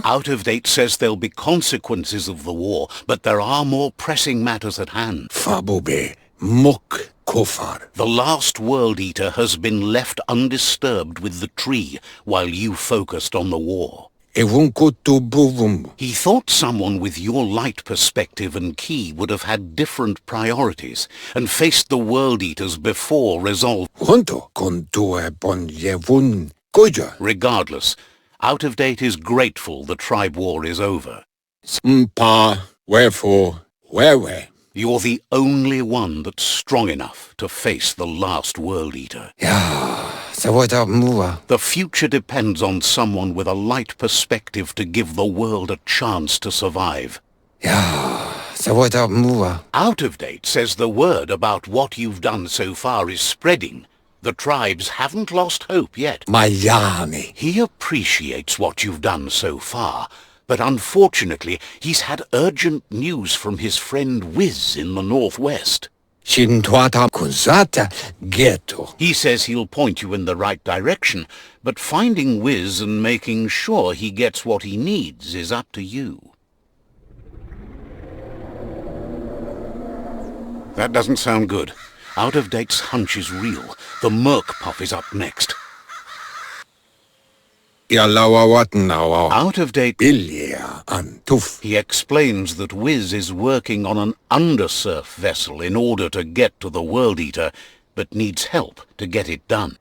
Out of Date says there'll be consequences of the war, but there are more pressing matters at hand. The last World Eater has been left undisturbed with the tree while you focused on the war. He thought someone with your light perspective and key would have had different priorities and faced the World Eaters before resolve. Regardless, Out of Date is grateful the tribe war is over. You're the only one that's strong enough to face the last World Eater. The future depends on someone with a light perspective to give the world a chance to survive. Out of Date says the word about what you've done so far is spreading. The tribes haven't lost hope yet. He appreciates what you've done so far, but unfortunately he's had urgent news from his friend Wiz in the northwest. He says he'll point you in the right direction, but finding Wiz and making sure he gets what he needs is up to you. That doesn't sound good. Out of Date's hunch is real. The Merc Puff is up next. Out of Date. He explains that Wiz is working on an undersurf vessel in order to get to the World Eater, but needs help to get it done.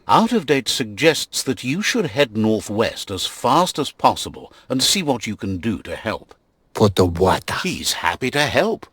Out of Date suggests that you should head northwest as fast as possible and see what you can do to help. He's happy to help.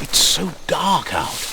It's so dark out.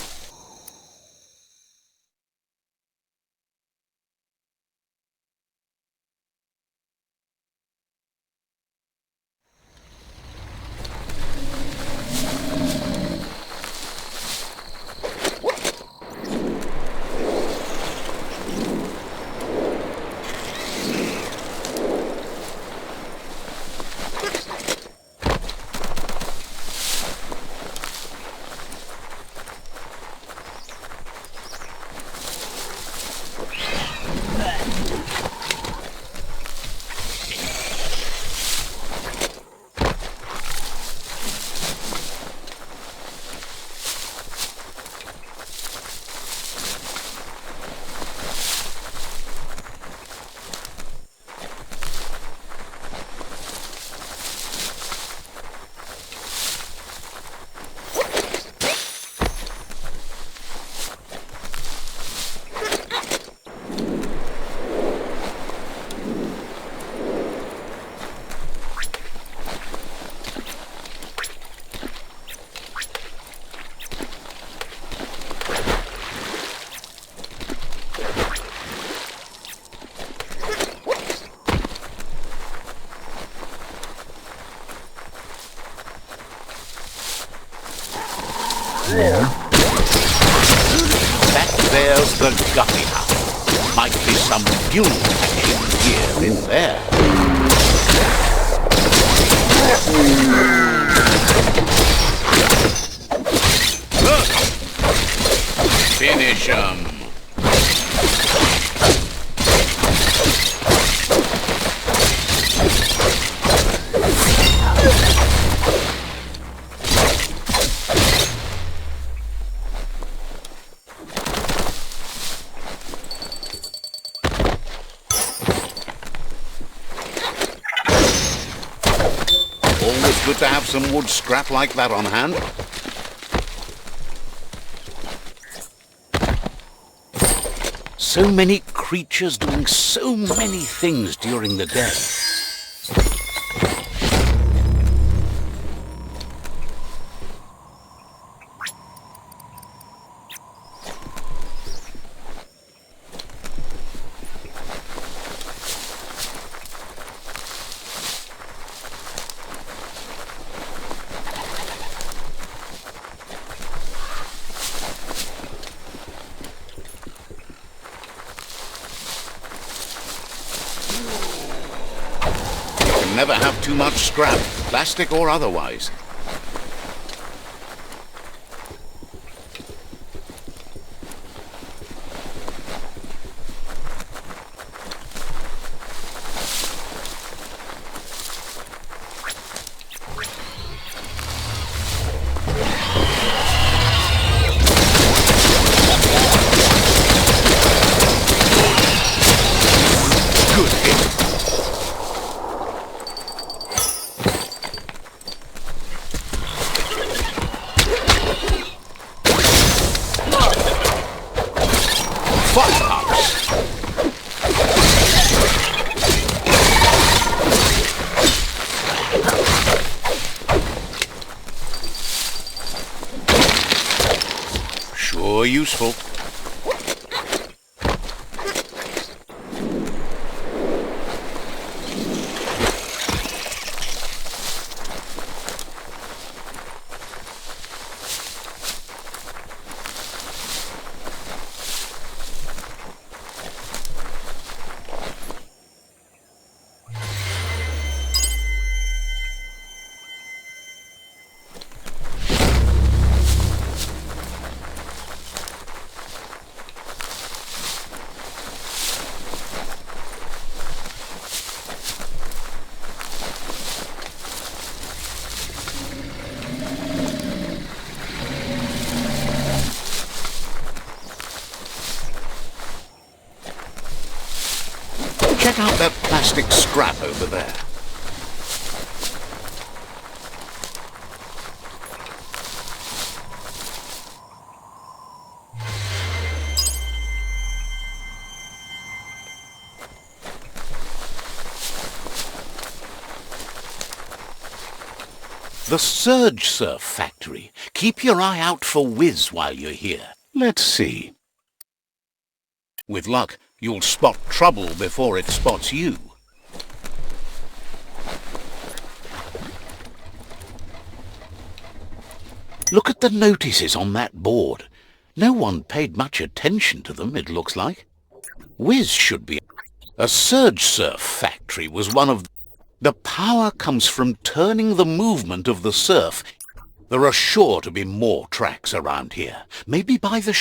Back there's the guppy house. Might be some fuel action here in there. Finish 'em. Always good to have some wood scrap like that on hand. So many creatures doing so many things during the day. Never have too much scrap, plastic or otherwise. Good hit. Sure useful. Check out that plastic scrap over there. The Surge Surf Factory. Keep your eye out for Wiz while you're here. Let's see. With luck, you'll spot trouble before it spots you. Look at the notices on that board. No one paid much attention to them, it looks like. Wiz should be... A Surge Surf Factory was one of... The power comes from turning the movement of the surf. There are sure to be more tracks around here. Maybe by the...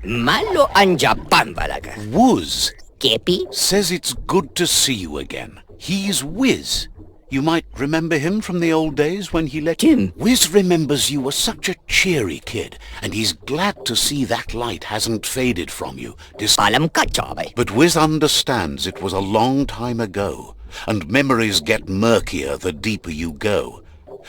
Malo ang Japan balaga. Wuz Kepi? says it's good to see you again. He's Wiz. You might remember him from the old days when he let... Jim. Wiz remembers you were such a cheery kid, and he's glad to see that light hasn't faded from you. Alam ka, Chabay. But Wiz understands it was a long time ago, and memories get murkier the deeper you go.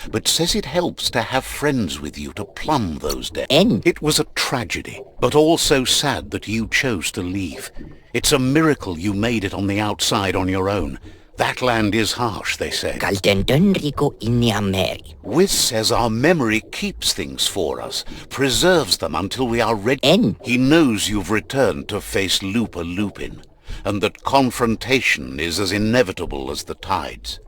But says it helps to have friends with you to plumb those days. It was a tragedy, but also sad that you chose to leave. It's a miracle you made it on the outside on your own. That land is harsh, they say. Wiz says our memory keeps things for us, preserves them until we are ready. He knows you've returned to face Lupa Lupin, and that confrontation is as inevitable as the tides.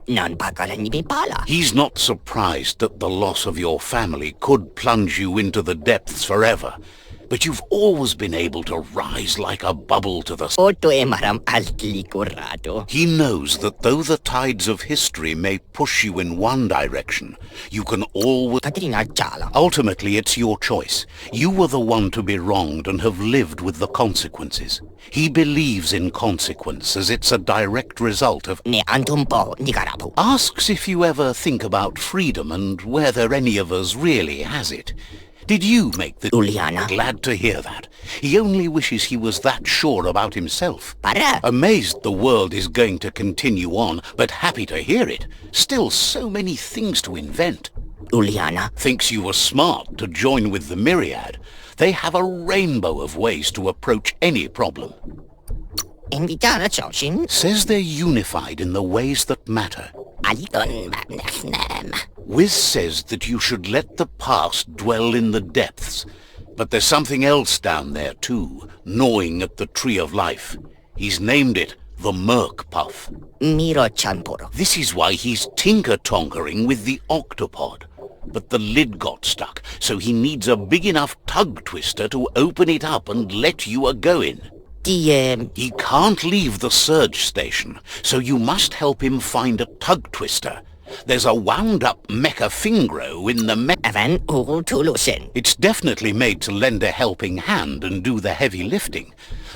He's not surprised that the loss of your family could plunge you into the depths forever. But you've always been able to rise like a bubble to the... He knows that though the tides of history may push you in one direction, you can always... Ultimately, it's your choice. You were the one to be wronged and have lived with the consequences. He believes in consequence as it's a direct result of... Asks if you ever think about freedom and whether any of us really has it. Did you make the... Glad to hear that. He only wishes he was that sure about himself. Amazed the world is going to continue on, but happy to hear it. Still so many things to invent. Thinks you were smart to join with the Myriad. They have a rainbow of ways to approach any problem. Says they're unified in the ways that matter. Wiz says that you should let the past dwell in the depths. But there's something else down there too, gnawing at the tree of life. He's named it the Merc Puff. This is why he's tinker-tonkering with the octopod. But the lid got stuck, so he needs a big enough tug twister to open it up and let you a-go in. He can't leave the surge station, so you must help him find a tug twister. There's a wound-up mecha fingro in the It's definitely made to lend a helping hand and do the heavy lifting.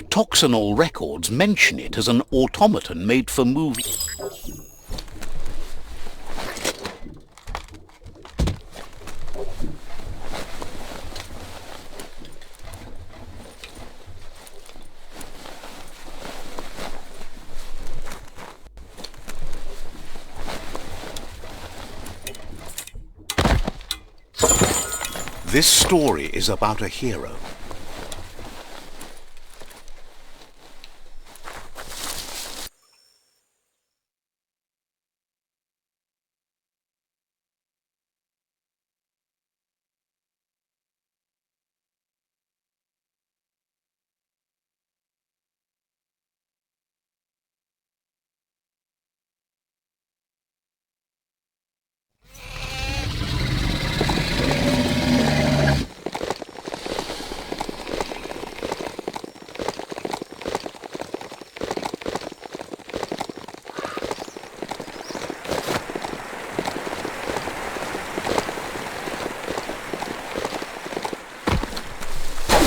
Toxanol records mention it as an automaton made for movie. This story is about a hero.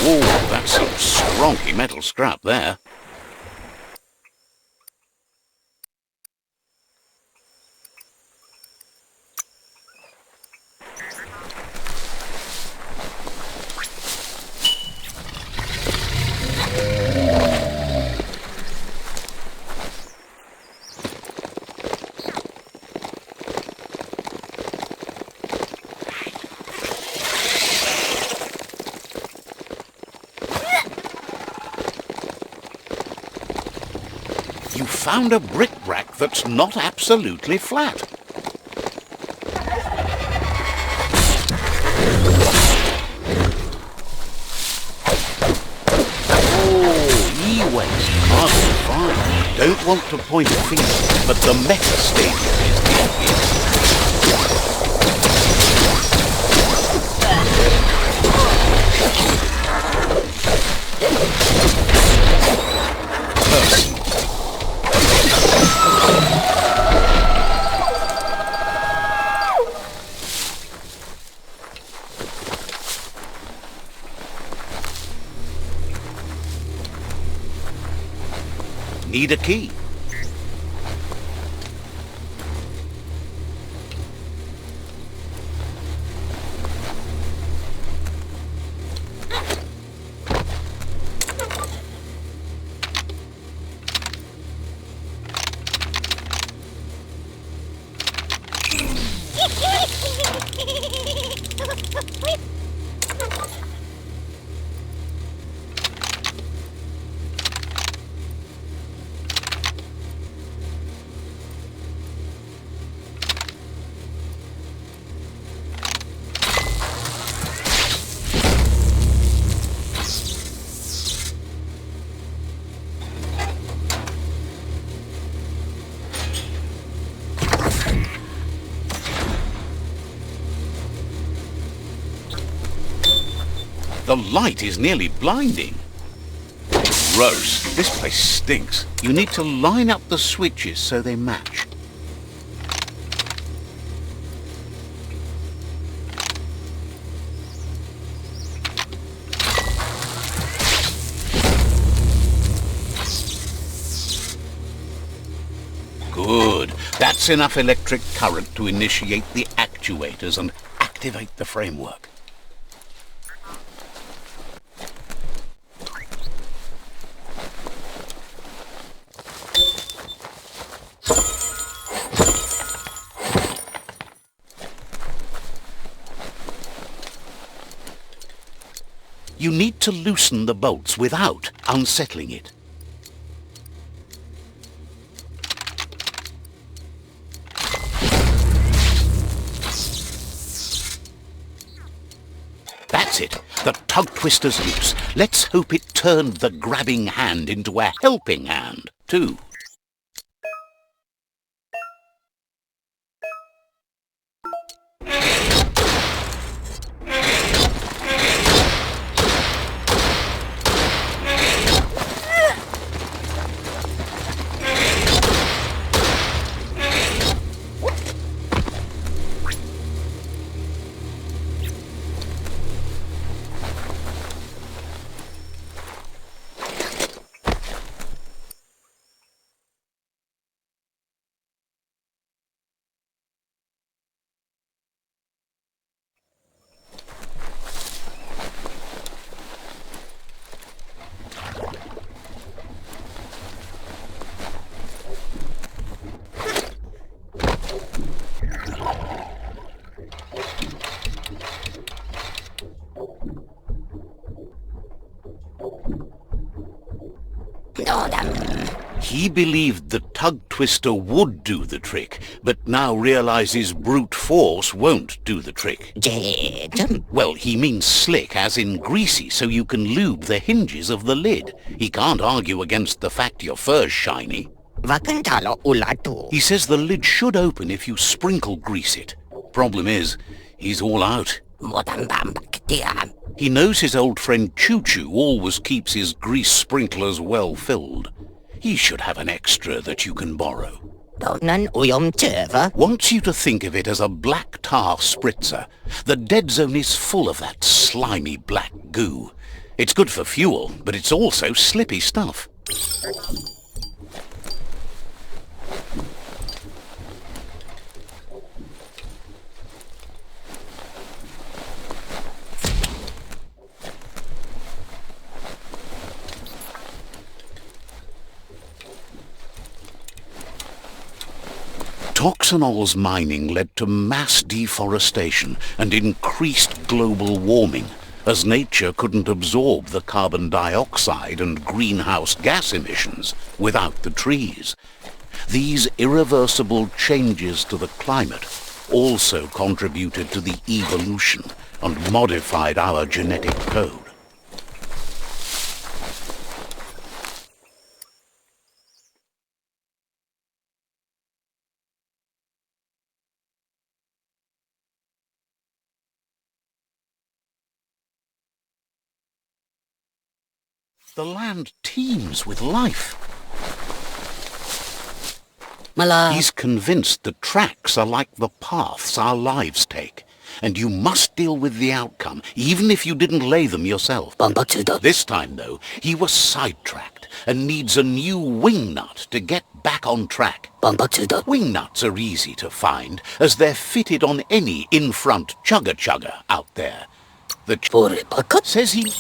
Whoa, that's some stronky metal scrap there. You found a bric-brac that's not absolutely flat. Oh, e-waste, hard to find. Don't want to point a finger, but the mecha stadium is the Need a key. The light is nearly blinding. Gross. This place stinks. You need to line up the switches so they match. Good. That's enough electric current to initiate the actuators and activate the framework. You need to loosen the bolts without unsettling it. That's it. The tug twister's loose. Let's hope it turned the grabbing hand into a helping hand, too. He believed the tug twister would do the trick, but now realizes brute force won't do the trick. Well, he means slick, as in greasy, so you can lube the hinges of the lid. He can't argue against the fact your fur's shiny. He says the lid should open if you sprinkle grease it. Problem is, he's all out. He knows his old friend Choo Choo always keeps his grease sprinklers well filled. He should have an extra that you can borrow. Wants you to think of it as a black tar spritzer. The dead zone is full of that slimy black goo. It's good for fuel, but it's also slippy stuff. Toxanol's mining led to mass deforestation and increased global warming, as nature couldn't absorb the carbon dioxide and greenhouse gas emissions without the trees. These irreversible changes to the climate also contributed to the evolution and modified our genetic code. The land teems with life. He's convinced the tracks are like the paths our lives take, and you must deal with the outcome, even if you didn't lay them yourself. This time, though, he was sidetracked and needs a new wing nut to get back on track. Wing nuts are easy to find, as they're fitted on any in-front chugga-chugga out there. The says he...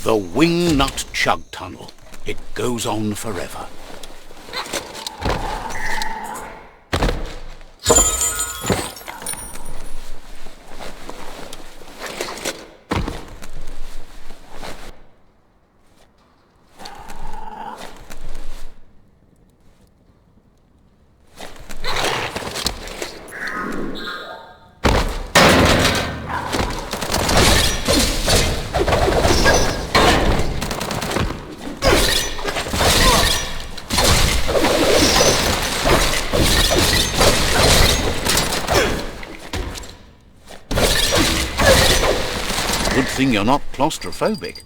The Wingnut Chug Tunnel. It goes on forever. Good thing you're not claustrophobic.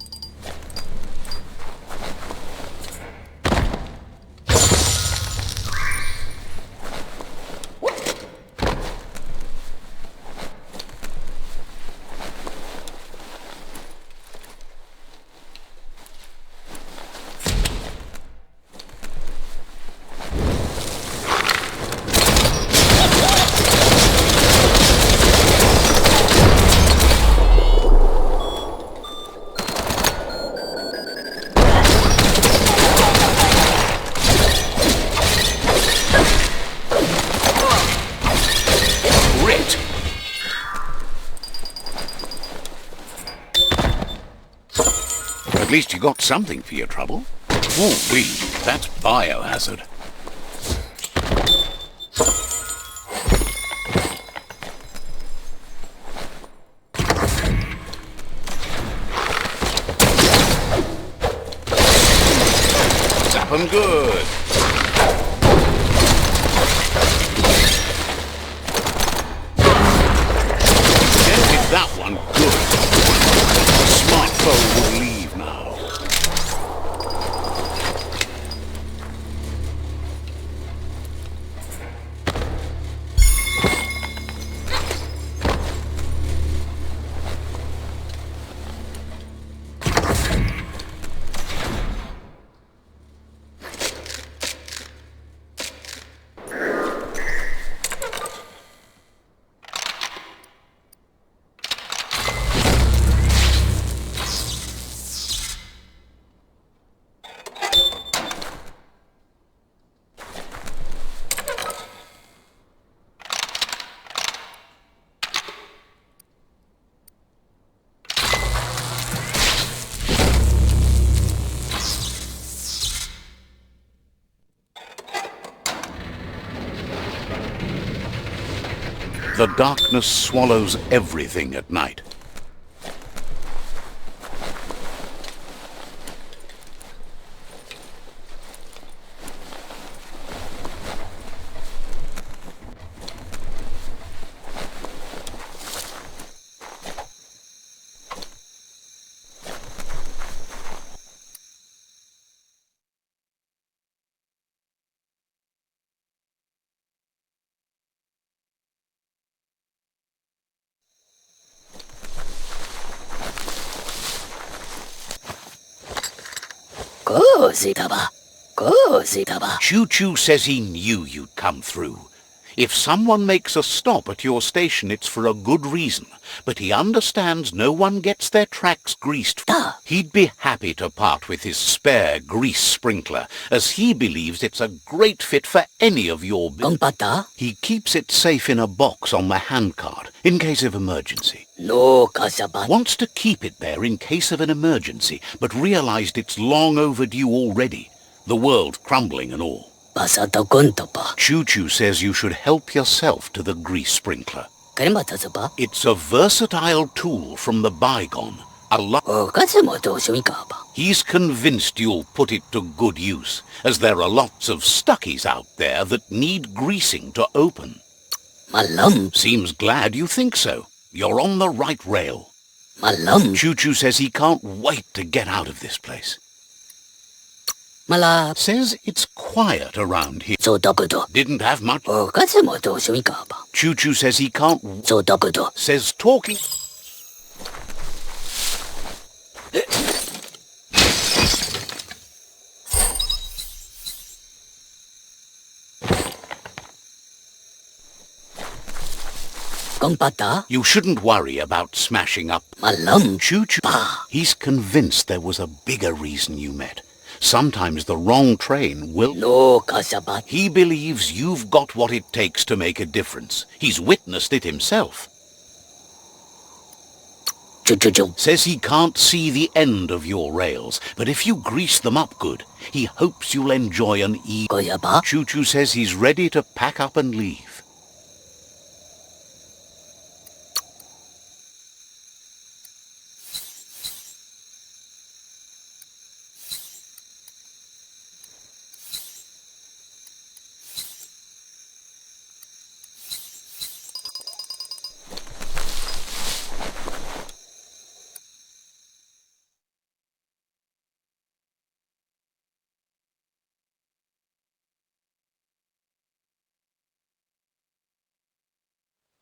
At least you got something for your trouble. Woo-wee, that's biohazard. Zap 'em good. Dented that one good. Smart foe will leave now. The darkness swallows everything at night. Choo-Choo says he knew you'd come through. If someone makes a stop at your station, it's for a good reason. But he understands no one gets their tracks greased. He'd be happy to part with his spare grease sprinkler, as he believes it's a great fit for any of your... He keeps it safe in a box on the handcart, in case of emergency. Wants to keep it there in case of an emergency, but realized it's long overdue already. The world crumbling and all. Choo-Choo says you should help yourself to the grease sprinkler. It's a versatile tool from the bygone. He's convinced you'll put it to good use, as there are lots of stuckies out there that need greasing to open. Seems glad you think so. You're on the right rail. Choo-Choo says he can't wait to get out of this place. Says it's quiet around here. Didn't have much. Choo-Choo says he can't. Says talking. You shouldn't worry about smashing up. Choo-choo. He's convinced there was a bigger reason you met. Sometimes the wrong train will... No, kasabat. He believes you've got what it takes to make a difference. He's witnessed it himself. Says he can't see the end of your rails, but if you grease them up good, he hopes you'll enjoy an Choo-choo says he's ready to pack up and leave.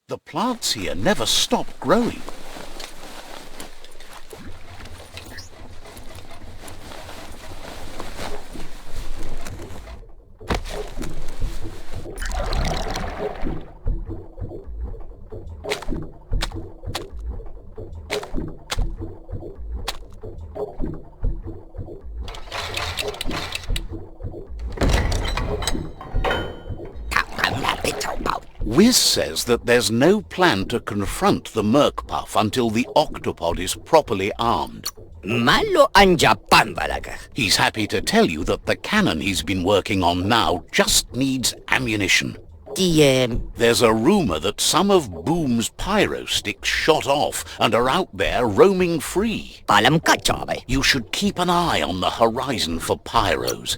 The plants here never stop growing. Wiz says that there's no plan to confront the Merkpuff until the octopod is properly armed. Malo anja pambalaga. He's happy to tell you that the cannon he's been working on now just needs ammunition. There's a rumor that some of Boom's pyro sticks shot off and are out there roaming free. Palam kachabe. You should keep an eye on the horizon for pyros.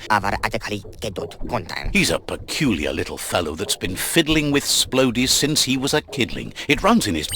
He's a peculiar little fellow that's been fiddling with splodies since he was a kidling. It runs in his...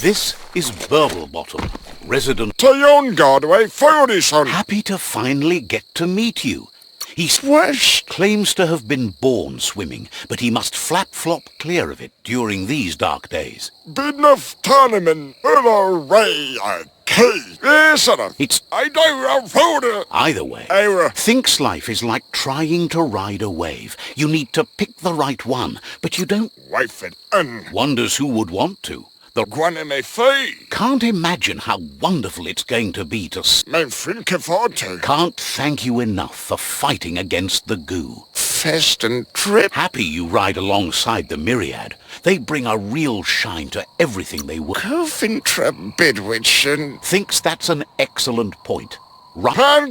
This is Burblebottom, resident... Happy to finally get to meet you. He claims to have been born swimming, but he must flap-flop clear of it during these dark days. It's... Either way, thinks life is like trying to ride a wave. You need to pick the right one, but you don't... Wonders who would want to. Can't imagine how wonderful it's going to be to... Can't thank you enough for fighting against the goo. Fest and trip. Happy you ride alongside the myriad. They bring a real shine to everything they work. Cofintra Bidwich. Thinks that's an excellent point. Right.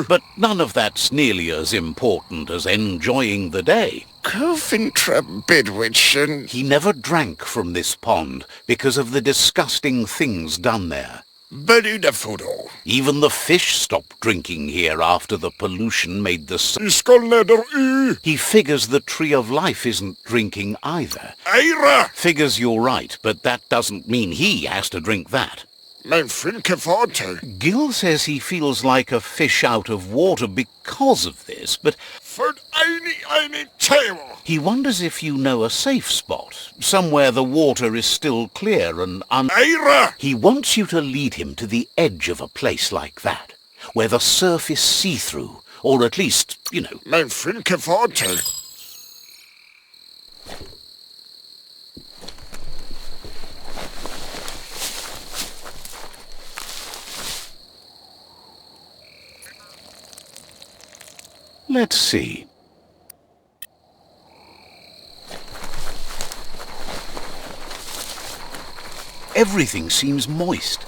But none of that's nearly as important as enjoying the day. Cofintra Bidwich. He never drank from this pond because of the disgusting things done there. Even the fish stopped drinking here after the pollution made the... He figures the Tree of Life isn't drinking either. Figures you're right, but that doesn't mean he has to drink that. Gil says he feels like a fish out of water because of this, but... He wonders if you know a safe spot, somewhere the water is still clear and He wants you to lead him to the edge of a place like that, where the surf is see-through, or at least, you know... Let's see. Everything seems moist.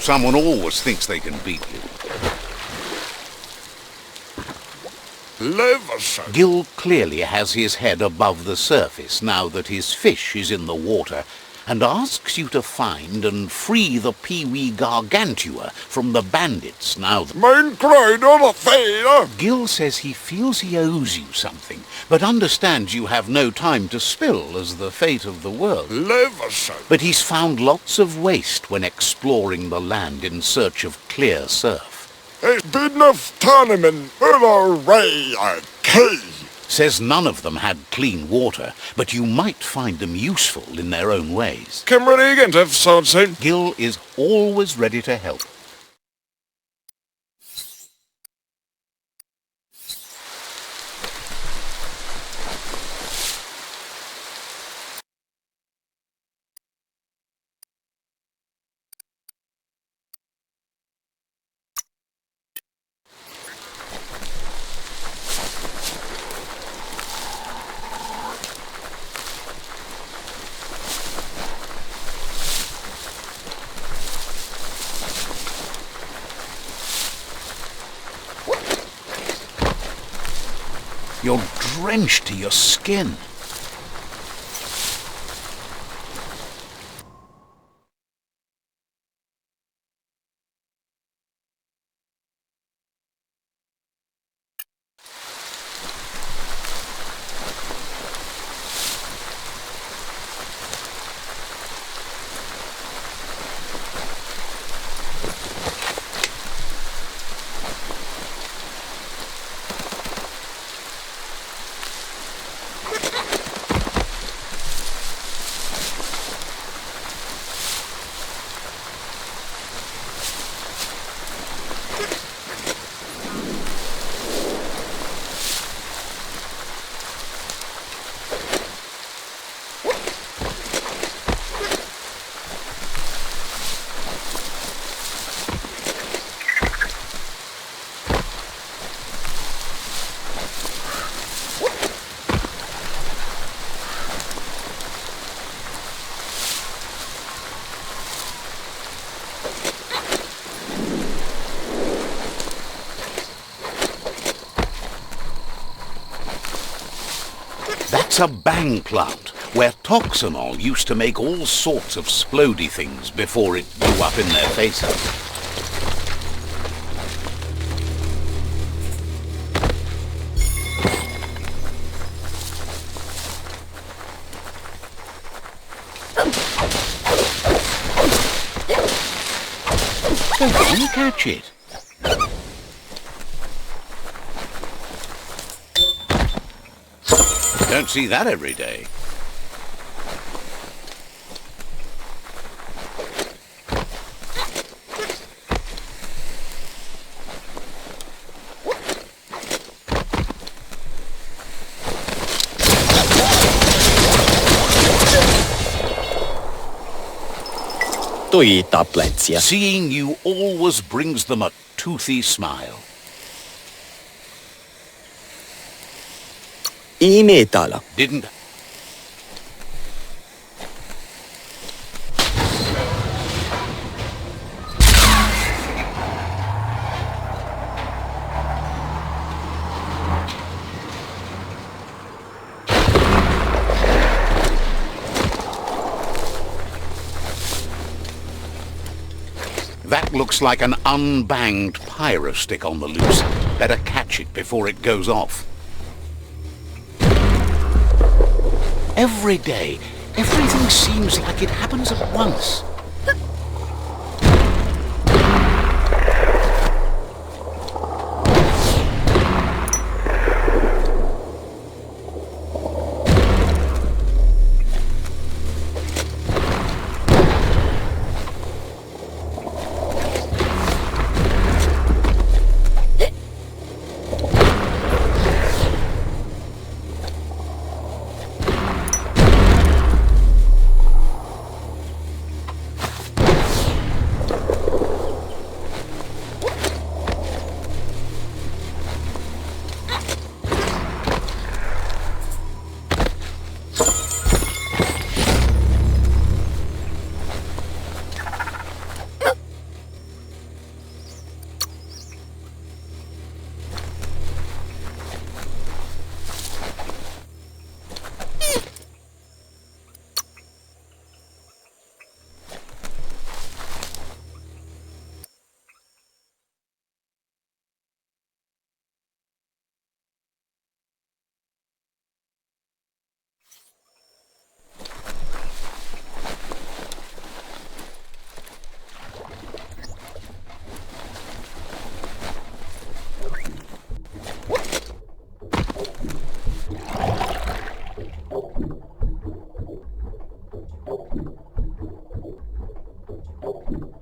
Someone always thinks they can beat you. Gil clearly has his head above the surface now that his fish is in the water, and asks you to find and free the Pee-wee Gargantua from the bandits now that... Gil says he feels he owes you something, but understands you have no time to spill as the fate of the world. But he's found lots of waste when exploring the land in search of clear surf. Says none of them had clean water, but you might find them useful in their own ways. Gil is always ready to help. You're drenched to your skin. That's a bang plant, where toxanol used to make all sorts of splody things before it blew up in their faces. Go on, catch it. Don't see that every day. Seeing you always brings them a toothy smile. Didn't... That looks like an unbanged pyro stick on the loose. Better catch it before it goes off. Every day, everything seems like it happens at once.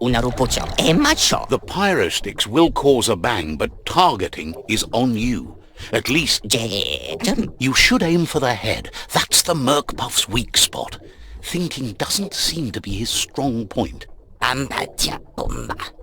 unarupucho e macho. The pyro sticks will cause a bang, but targeting is on you. At least, you should aim for the head. That's the Merkpuff's weak spot. Thinking doesn't seem to be his strong point.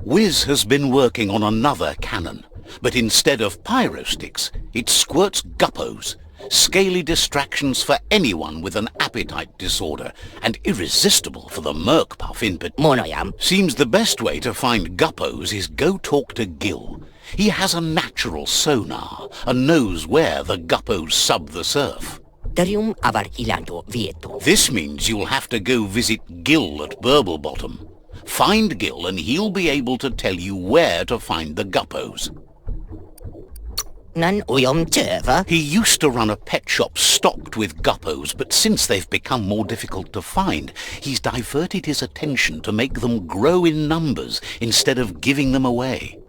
Wiz has been working on another cannon, but instead of pyro sticks, it squirts guppos. Scaly distractions for anyone with an appetite disorder, and irresistible for the Merkpuff in particular. Seems the best way to find guppos is go talk to Gil. He has a natural sonar, and knows where the guppos sub the surf. This means you'll have to go visit Gil at Burblebottom. Find Gil and he'll be able to tell you where to find the guppos. He used to run a pet shop stocked with guppos, but since they've become more difficult to find, he's diverted his attention to make them grow in numbers instead of giving them away.